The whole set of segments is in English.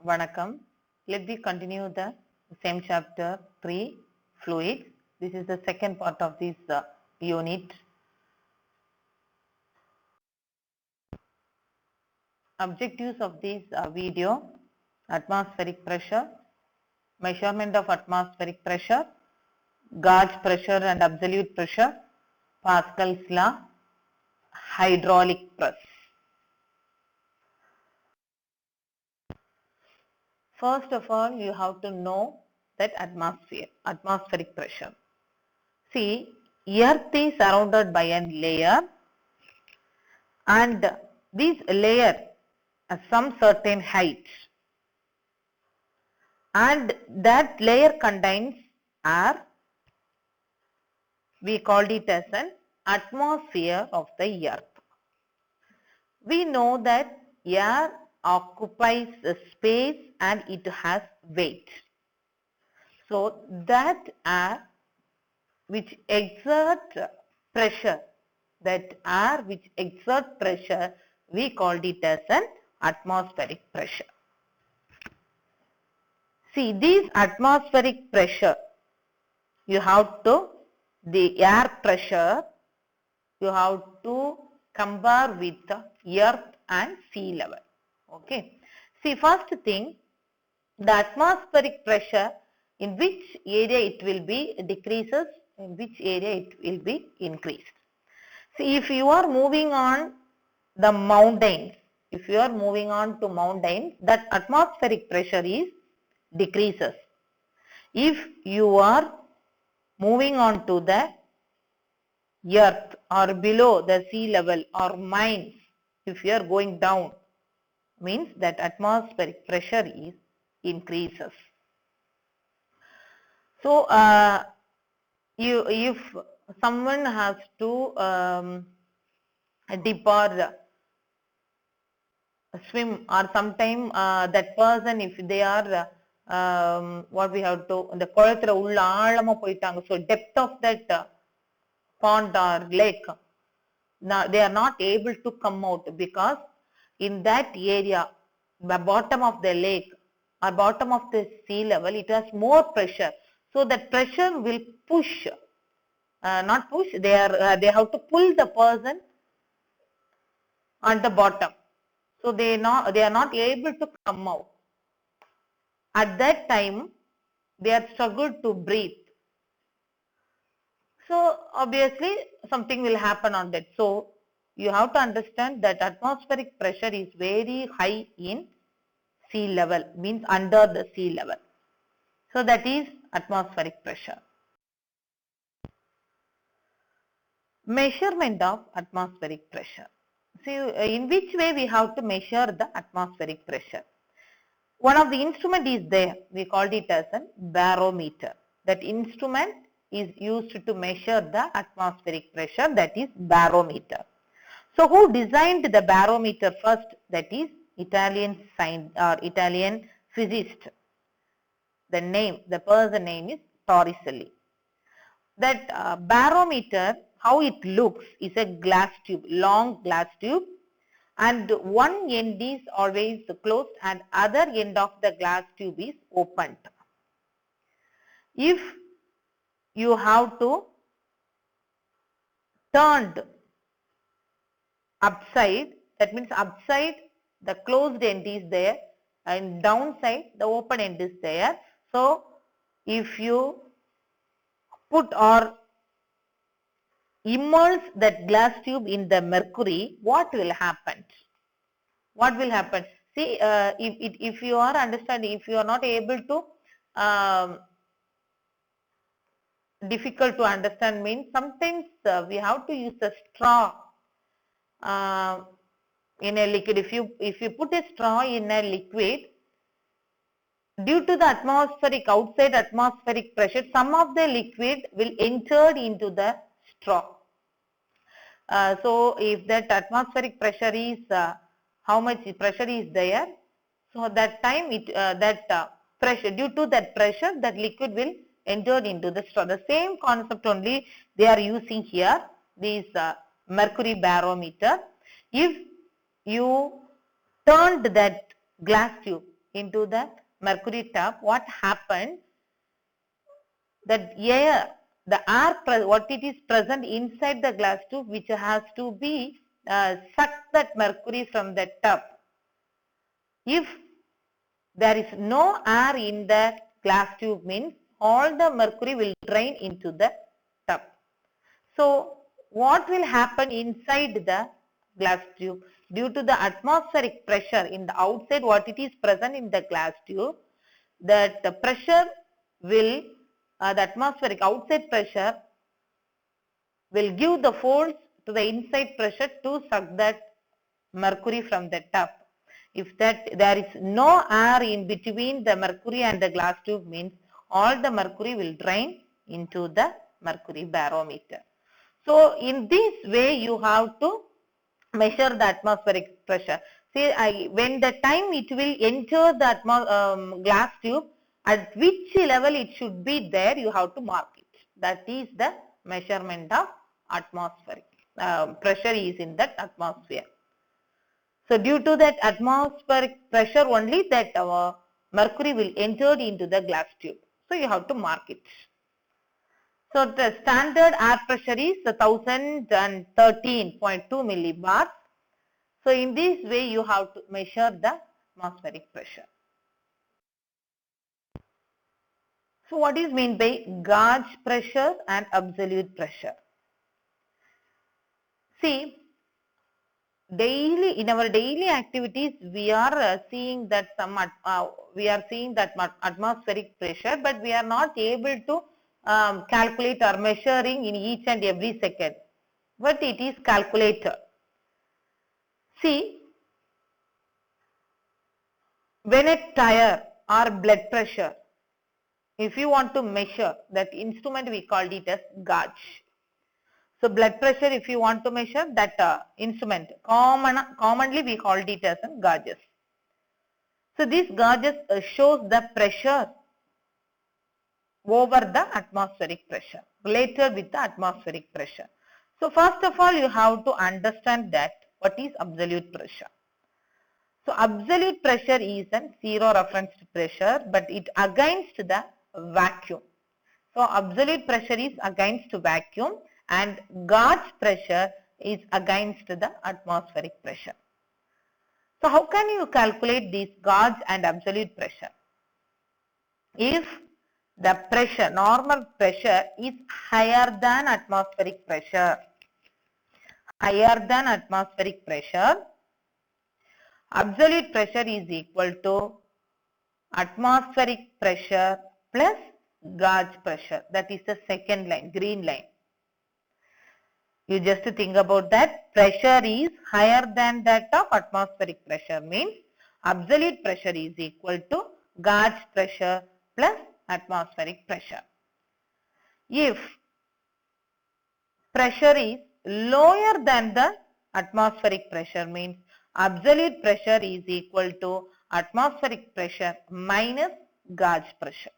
Vanakkam. Let me continue the same chapter 3, fluids. This is the second part of this unit. Objectives of this video: atmospheric pressure, measurement of atmospheric pressure, gauge pressure and absolute pressure, Pascal's law, hydraulic press. First of all, you have to know that atmospheric pressure. See, Earth is surrounded by a layer, and this layer has some certain height, and that layer contains air. We called it as an atmosphere of the Earth. We know that air occupies the space and it has weight. So that air which exerts pressure, we called it as an atmospheric pressure. See, this atmospheric pressure, you have to, the air pressure, you have to compare with the earth and sea level. Okay. See, first thing, the atmospheric pressure, in which area it will be decreases, in which area it will be increased. See, if you are moving on the mountains, that atmospheric pressure is decreases. If you are moving on to the earth or below the sea level or mines, if you are going down, means that atmospheric pressure is increases. So, if someone has to dip or swim, or sometime that person, if they are what we have to, the குளத்துல உள்ள ஆழமா போயிட்டாங்க, so depth of that pond or lake, now they are not able to come out, because in that area, the bottom of the lake or bottom of the sea level, it has more pressure. So that pressure will push, not push, they have to pull the person on the bottom. So they are not able to come out. At that time, they are struggled to breathe. So obviously something will happen on that. So you have to understand that atmospheric pressure is very high in sea level, means under the sea level. So that is atmospheric pressure. Measurement of atmospheric pressure. See, in which way we have to measure the atmospheric pressure? One of the instrument is there. We called it as a barometer. That instrument is used to measure the atmospheric pressure, that is barometer. So who designed the barometer first? That is Italian physicist. The person name is Torricelli. That barometer, how it looks, is a glass tube, long glass tube, and one end is always closed and other end of the glass tube is opened. If you have to turned upside, that means upside the closed end is there and downside the open end is there. So if you put or immerse that glass tube in the mercury, what will happen? What will happen? See, if you are understanding, if you are not able to, difficult to understand means sometimes we have to use a straw in a liquid. If you put a straw in a liquid, due to the outside atmospheric pressure, some of the liquid will enter into the straw. So if that atmospheric pressure is how much pressure is there, so that time pressure, due to that pressure, that liquid will enter into the straw. The same concept only they are using here, this mercury barometer. If you turned that glass tube into the mercury tub, what happened? That air, the air, what it is present inside the glass tube, which has to be suck that mercury from the tub. If there is no air in the glass tube, means all the mercury will drain into the tub. So what will happen inside the glass tube? Due to the atmospheric pressure in the outside, what it is present in the glass tube, that the pressure will, the atmospheric outside pressure will give the force to the inside pressure to suck that mercury from the tub. If that there is no air in between the mercury and the glass tube, means all the mercury will drain into the mercury barometer. So in this way you have to measure the atmospheric pressure. See, when the time it will enter the glass tube, at which level it should be there, you have to mark it. That is the measurement of atmospheric pressure is in that atmosphere. So due to that atmospheric pressure only, that mercury will enter into the glass tube. So you have to mark it. So the standard air pressure is 1013.2 millibars. So in this way you have to measure the atmospheric pressure. So what is meant by gauge pressure and absolute pressure? See, in our daily activities we are seeing that atmospheric pressure, but we are not able to calculate or measuring in each and every second, but it is calculated. See, when a tire or blood pressure, if you want to measure that instrument, we called it as gauge. So blood pressure, if you want to measure that instrument, commonly we called it as gauges. So these gauges shows the pressure over the atmospheric pressure, related with the atmospheric pressure. So first of all, you have to understand that what is absolute pressure. So absolute pressure is a zero reference pressure, but it against the vacuum. So absolute pressure is against vacuum and gauge pressure is against the atmospheric pressure. So how can you calculate this gauge and absolute pressure? If the pressure, normal pressure is higher than atmospheric pressure, absolute pressure is equal to atmospheric pressure plus gauge pressure. That is the second line, green line. You just think about that. Pressure is higher than that of atmospheric pressure, means absolute pressure is equal to gauge pressure plus atmospheric pressure. If pressure is lower than the atmospheric pressure, means absolute pressure is equal to atmospheric pressure minus gauge pressure.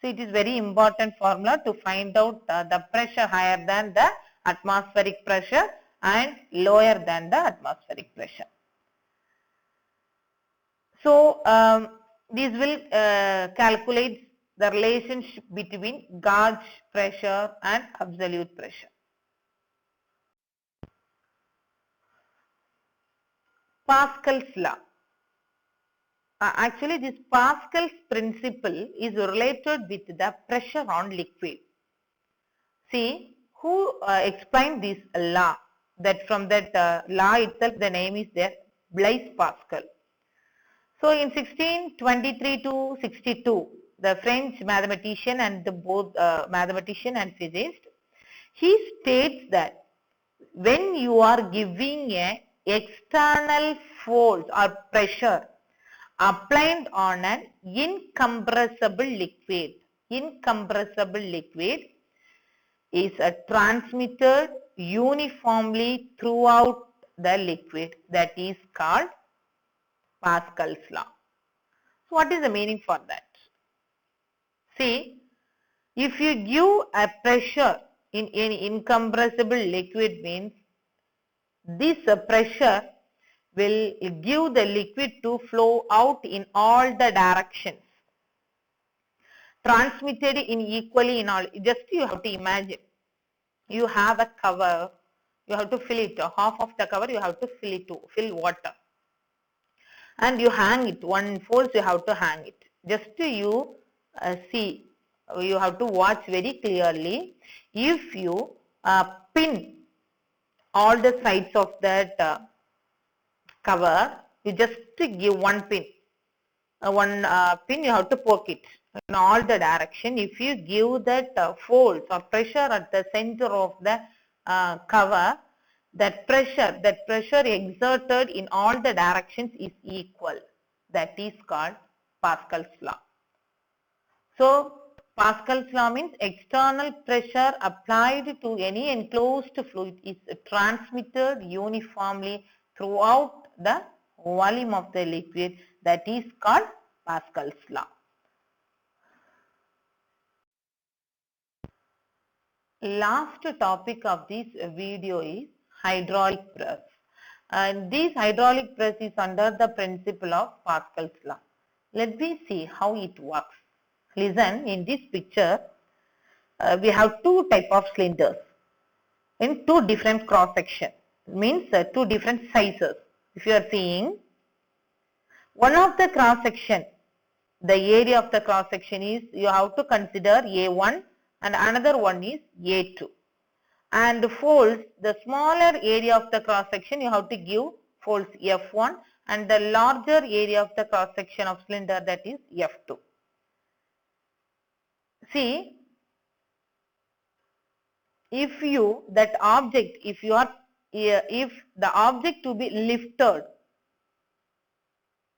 So it is very important formula to find out the pressure higher than the atmospheric pressure and lower than the atmospheric pressure. So this will calculate the relationship between gauge pressure and absolute pressure. Pascal's law. Actually, this Pascal's principle is related with the pressure on liquid. See, who explained this law? That from that law itself, the name is there, Blaise Pascal. So in 1623 to 62, the French mathematician and both mathematician and physicist, he states that when you are giving a external force or pressure applied on an incompressible liquid is transmitted uniformly throughout the liquid. That is called Pascal's law. So what is the meaning for that? See, if you give a pressure in an incompressible liquid, means this pressure will give the liquid to flow out in all the directions, transmitted in equally in all. Just you have to imagine, you have a cover, you have to fill it, half of the cover you have to fill water, and you hang it, one folds you have to hang it. Just you see, you have to watch very clearly. If you pin all the sides of that cover, you just give one pin. One pin you have to poke it in all the direction. If you give that force or pressure at the center of the cover, that pressure exerted in all the directions is equal. That is called Pascal's law. So Pascal's law means external pressure applied to any enclosed fluid is transmitted uniformly throughout the volume of the liquid. That is called Pascal's law. Last topic of this video is hydraulic press. And this hydraulic press is under the principle of Pascal's law. Let me see how it works. Listen, in this picture, we have two type of cylinders in two different cross section. Means two different sizes. If you are seeing, one of the cross section, the area of the cross section is, you have to consider A1 and another one is A2. And folds, the smaller area of the cross section you have to give folds F1, and the larger area of the cross section of cylinder, that is F2. See, if the object to be lifted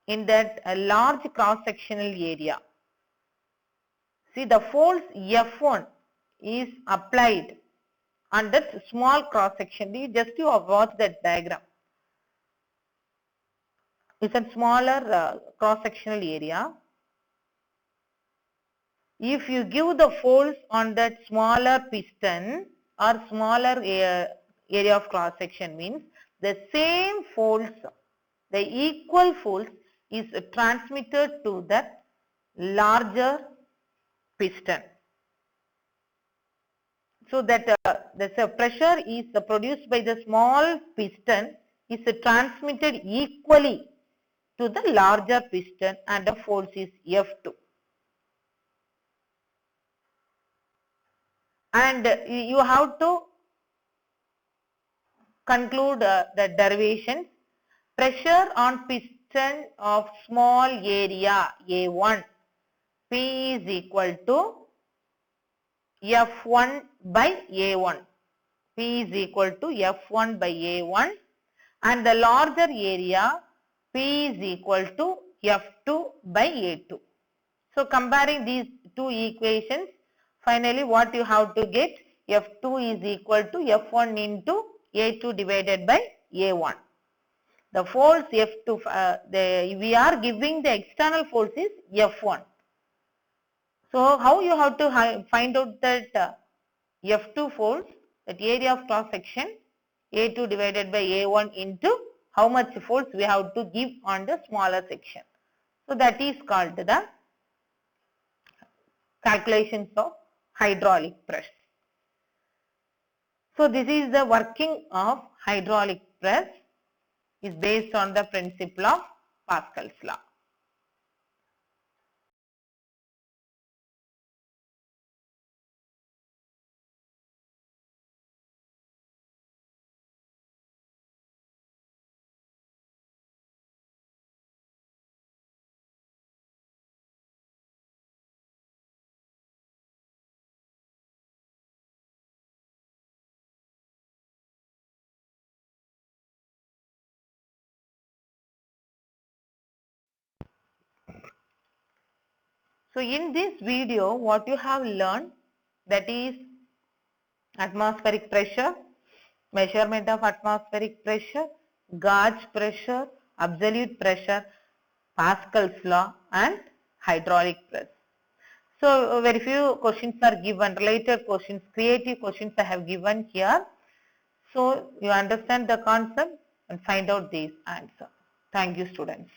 in that large cross sectional area, see the force F1 is applied on that small cross section. Just you watch that diagram. It's a smaller cross sectional area. If you give the force on that smaller piston or smaller area of cross section, means the same force, the equal force is transmitted to that larger piston. So that the pressure is produced by the small piston is transmitted equally to the larger piston, and the force is F2. And you have to conclude the derivations. Pressure on piston of small area A1, P is equal to F1 by A1. P is equal to F1 by A1, and the larger area P is equal to F2 by A2. So comparing these two equations, finally what you have to get, F2 is equal to F1 into A2 divided by A1. The force F2, we are giving the external force is F1. So how you have to find out that F2 force, that area of cross section, A2 divided by A1 into how much force we have to give on the smaller section. So that is called the calculations of hydraulic press. So this is the working of hydraulic press, is based on the principle of Pascal's law. So in this video, what you have learned, that is atmospheric pressure, measurement of atmospheric pressure, gauge pressure, absolute pressure, Pascal's law, and hydraulic press. So very few questions are given, related questions, creative questions I have given here. So you understand the concept. and find out these answer. Thank you, students.